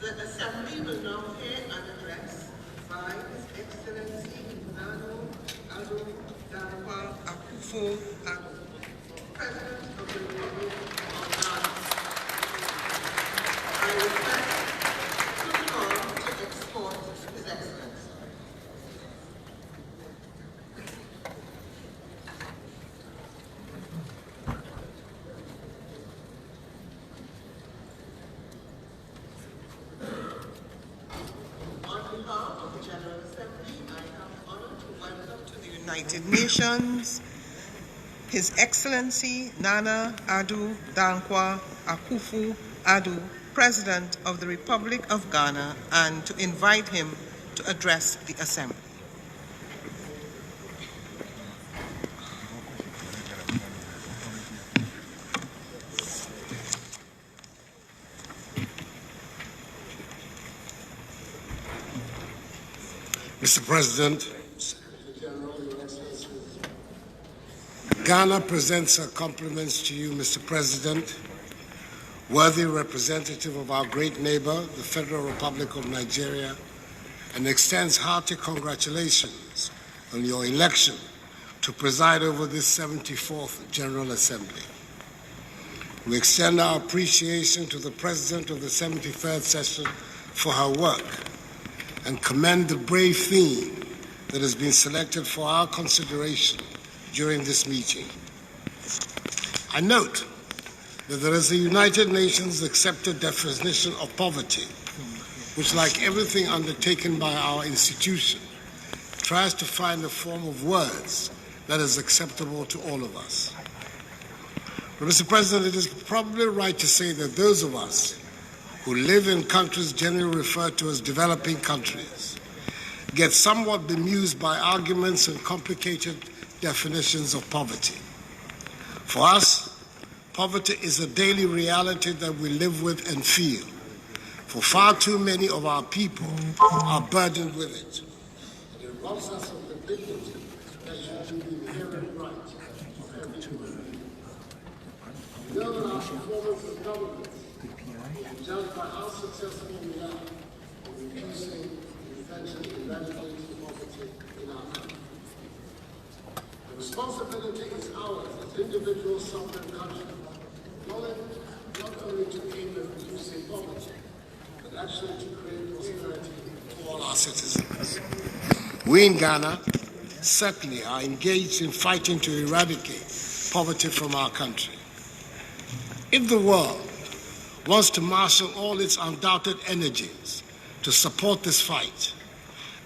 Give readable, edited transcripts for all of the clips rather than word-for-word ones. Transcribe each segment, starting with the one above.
The Assembly will now hear an address by His Excellency Addo Akufo, President of the Republic of Ghana. I request Protocol to escort His Excellency. United Nations, His Excellency Nana Addo Dankwa Akufo Addo, President of the Republic of Ghana, and to invite him to address the Assembly. Mr. President, Ghana presents her compliments to you, Mr. President, worthy representative of our great neighbor, the Federal Republic of Nigeria, and extends hearty congratulations on your election to preside over this 74th General Assembly. We extend our appreciation to the President of the 73rd session for her work and commend the brave theme that has been selected for our consideration during this meeting. I note that there is a United Nations accepted definition of poverty, which, like everything undertaken by our institution, tries to find a form of words that is acceptable to all of us. But, Mr. President, it is probably right to say that those of us who live in countries generally referred to as developing countries get somewhat bemused by arguments and complicated definitions of poverty. For us, poverty is a daily reality that we live with and feel. For far too many of our people are burdened with it. It robs us of the dignity that should be the inherent right of every human. We know that our performance as governments will be judged by how successful we are in reducing, preventing, and eradicating poverty in our country. The responsibility is ours as individual sovereign countries, not only to aim at reducing poverty, but actually to create prosperity for all our citizens. We in Ghana certainly are engaged in fighting to eradicate poverty from our country. If the world wants to marshal all its undoubted energies to support this fight,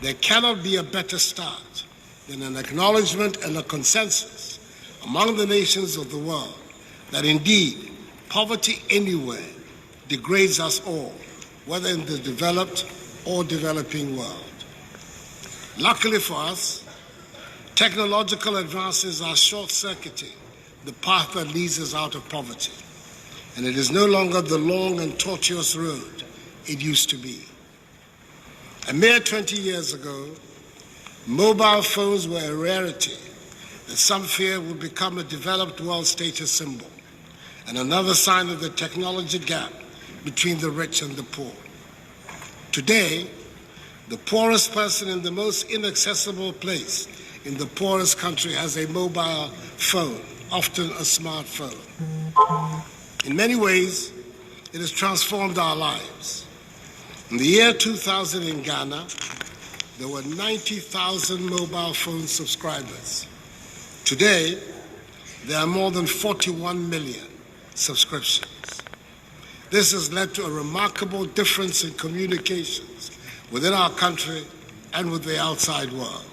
there cannot be a better start than an acknowledgement and a consensus among the nations of the world that indeed poverty anywhere degrades us all, whether in the developed or developing world. Luckily for us, technological advances are short-circuiting the path that leads us out of poverty, and it is no longer the long and tortuous road it used to be. A mere 20 years ago, mobile phones were a rarity that some fear would become a developed world status symbol and another sign of the technology gap between the rich and the poor. Today, the poorest person in the most inaccessible place in the poorest country has a mobile phone, often a smartphone. In many ways, it has transformed our lives. In the year 2000 in Ghana, there were 90,000 mobile phone subscribers. Today, there are more than 41 million subscriptions. This has led to a remarkable difference in communications within our country and with the outside world.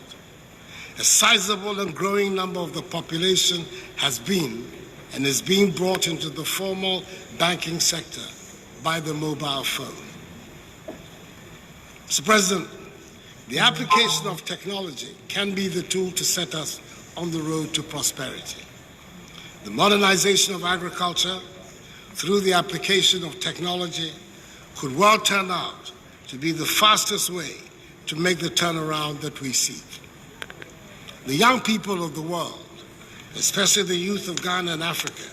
A sizable and growing number of the population has been and is being brought into the formal banking sector by the mobile phone. Mr. President, the application of technology can be the tool to set us on the road to prosperity. The modernization of agriculture through the application of technology could well turn out to be the fastest way to make the turnaround that we seek. The young people of the world, especially the youth of Ghana and Africa,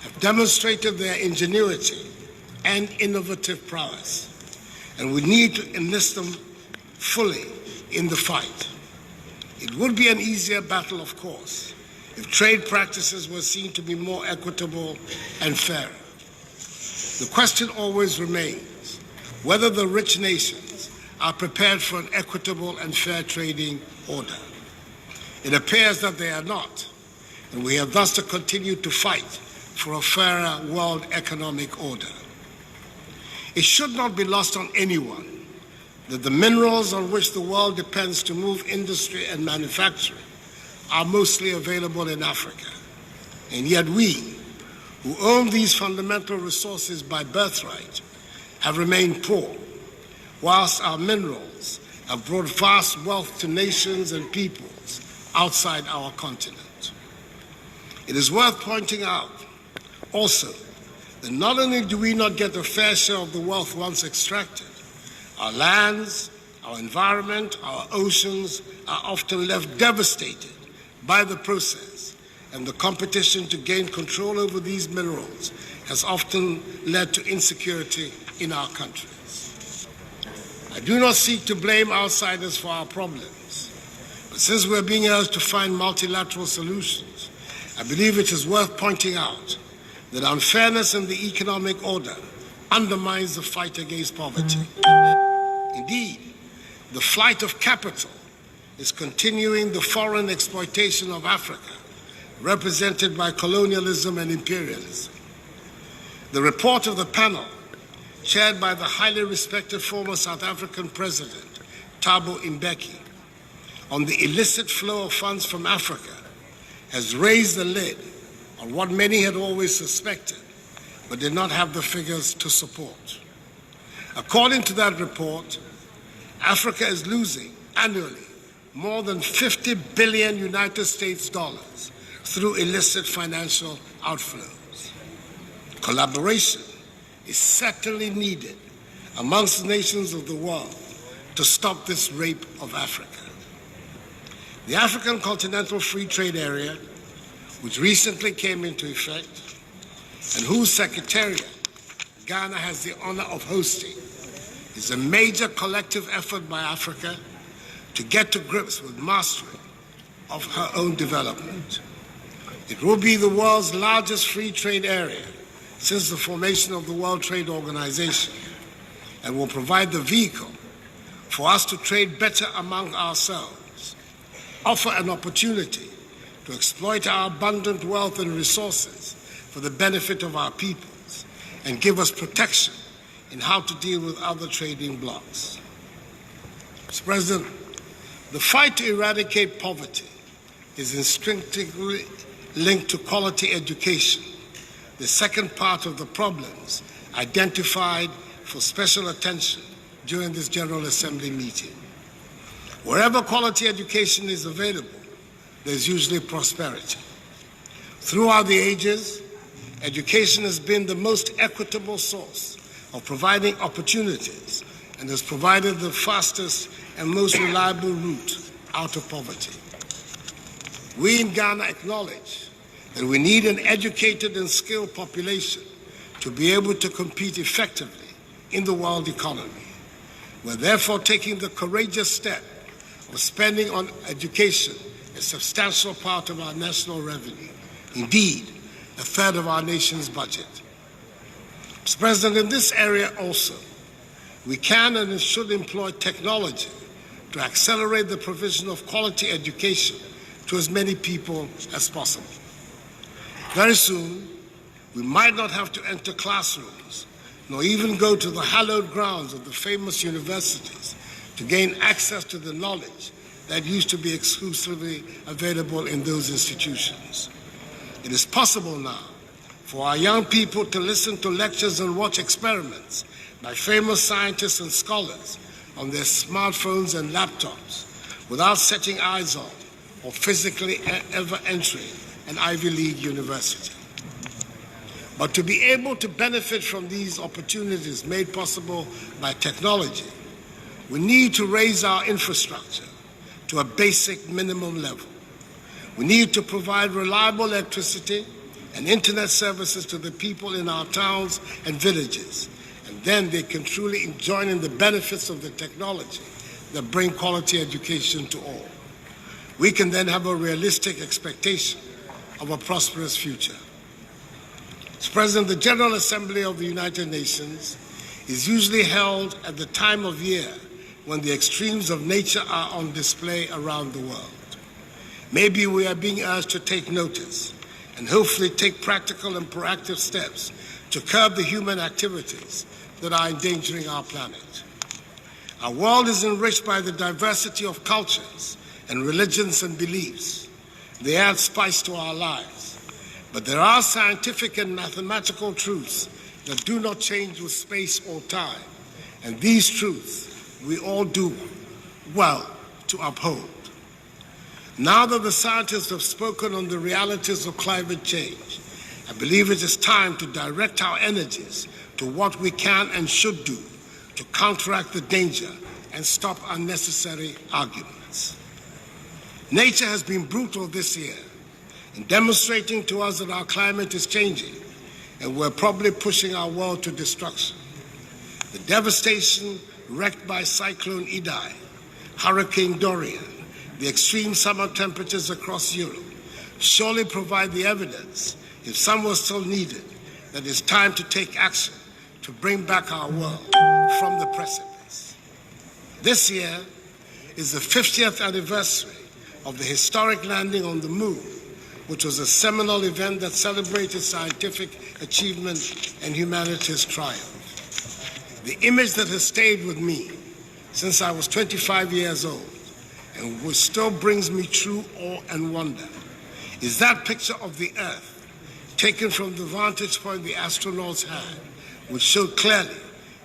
have demonstrated their ingenuity and innovative prowess. and we need to enlist them fully in the fight. It would be an easier battle, of course, if trade practices were seen to be more equitable and fair. The question always remains whether the rich nations are prepared for an equitable and fair trading order. It appears that they are not, and we have thus to continue to fight for a fairer world economic order. It should not be lost on anyone that the minerals on which the world depends to move industry and manufacturing are mostly available in Africa. And yet we, who own these fundamental resources by birthright, have remained poor, whilst our minerals have brought vast wealth to nations and peoples outside our continent. It is worth pointing out also that not only do we not get a fair share of the wealth once extracted, our lands, our environment, our oceans are often left devastated by the process, and the competition to gain control over these minerals has often led to insecurity in our countries. I do not seek to blame outsiders for our problems, but since we're being urged to find multilateral solutions, I believe it is worth pointing out that unfairness in the economic order undermines the fight against poverty. Indeed, the flight of capital is continuing the foreign exploitation of Africa, represented by colonialism and imperialism. The report of the panel, chaired by the highly respected former South African President, Thabo Mbeki, on the illicit flow of funds from Africa, has raised the lid on what many had always suspected, but did not have the figures to support. According to that report, Africa is losing annually more than 50 billion United States dollars through illicit financial outflows. Collaboration is certainly needed amongst nations of the world to stop this rape of Africa. The African Continental Free Trade Area, which recently came into effect, and whose secretariat Ghana has the honor of hosting, is a major collective effort by Africa to get to grips with mastery of her own development. It will be the world's largest free trade area since the formation of the World Trade Organization, and will provide the vehicle for us to trade better among ourselves, offer an opportunity to exploit our abundant wealth and resources for the benefit of our peoples, and give us protection in how to deal with other trading blocs. Mr. President, the fight to eradicate poverty is instinctively linked to quality education, the second part of the problems identified for special attention during this General Assembly meeting. Wherever quality education is available, there's usually prosperity. Throughout the ages, education has been the most equitable source of providing opportunities and has provided the fastest and most reliable route out of poverty. We in Ghana acknowledge that we need an educated and skilled population to be able to compete effectively in the world economy. We're therefore taking the courageous step of spending on education a substantial part of our national revenue, indeed, a third of our nation's budget. Mr. President, in this area also, we can and should employ technology to accelerate the provision of quality education to as many people as possible. Very soon, we might not have to enter classrooms, nor even go to the hallowed grounds of the famous universities to gain access to the knowledge that used to be exclusively available in those institutions. It is possible now for our young people to listen to lectures and watch experiments by famous scientists and scholars on their smartphones and laptops without setting eyes on or physically ever entering an Ivy League university. But to be able to benefit from these opportunities made possible by technology, we need to raise our infrastructure to a basic minimum level. We need to provide reliable electricity and internet services to the people in our towns and villages, and then they can truly enjoy in the benefits of the technology that bring quality education to all. We can then have a realistic expectation of a prosperous future. Mr. President, the General Assembly of the United Nations is usually held at the time of year when the extremes of nature are on display around the world. Maybe we are being urged to take notice and hopefully take practical and proactive steps to curb the human activities that are endangering our planet. Our world is enriched by the diversity of cultures and religions and beliefs. They add spice to our lives. But there are scientific and mathematical truths that do not change with space or time. And these truths we all do well to uphold. Now that the scientists have spoken on the realities of climate change, I believe it is time to direct our energies to what we can and should do to counteract the danger and stop unnecessary arguments. Nature has been brutal this year in demonstrating to us that our climate is changing and we're probably pushing our world to destruction. The devastation wreaked by Cyclone Idai, Hurricane Dorian, the extreme summer temperatures across Europe surely provide the evidence, if some were still needed, that it's time to take action to bring back our world from the precipice. This year is the 50th anniversary of the historic landing on the moon, which was a seminal event that celebrated scientific achievement and humanity's triumph. The image that has stayed with me since I was 25 years old and which still brings me true awe and wonder is that picture of the Earth taken from the vantage point the astronauts had, which showed clearly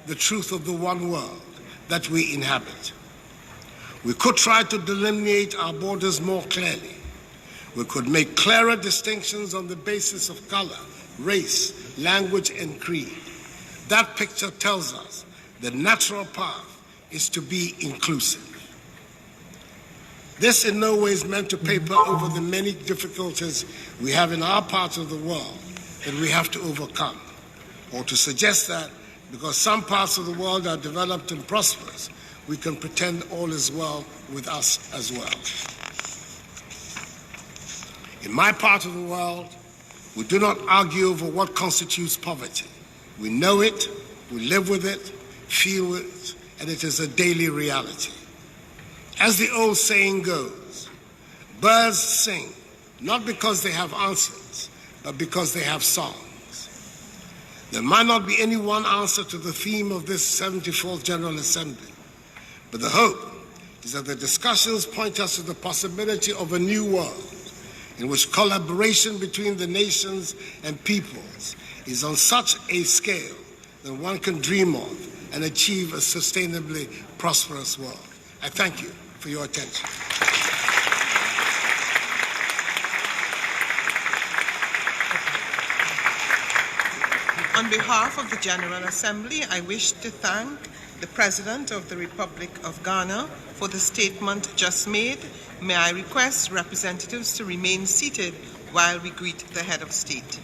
the truth of the one world that we inhabit. We could try to delineate our borders more clearly. We could make clearer distinctions on the basis of color, race, language, and creed. That picture tells us the natural path is to be inclusive. This in no way is meant to paper over the many difficulties we have in our part of the world that we have to overcome, or to suggest that because some parts of the world are developed and prosperous, we can pretend all is well with us as well. In my part of the world, we do not argue over what constitutes poverty. We know it, we live with it, feel it, and it is a daily reality. As the old saying goes, birds sing, not because they have answers, but because they have songs. There might not be any one answer to the theme of this 74th General Assembly, but the hope is that the discussions point us to the possibility of a new world in which collaboration between the nations and peoples is on such a scale that one can dream of and achieve a sustainably prosperous world. I thank you for your attention. On behalf of the General Assembly, I wish to thank the President of the Republic of Ghana for the statement just made. May I request representatives to remain seated while we greet the head of state.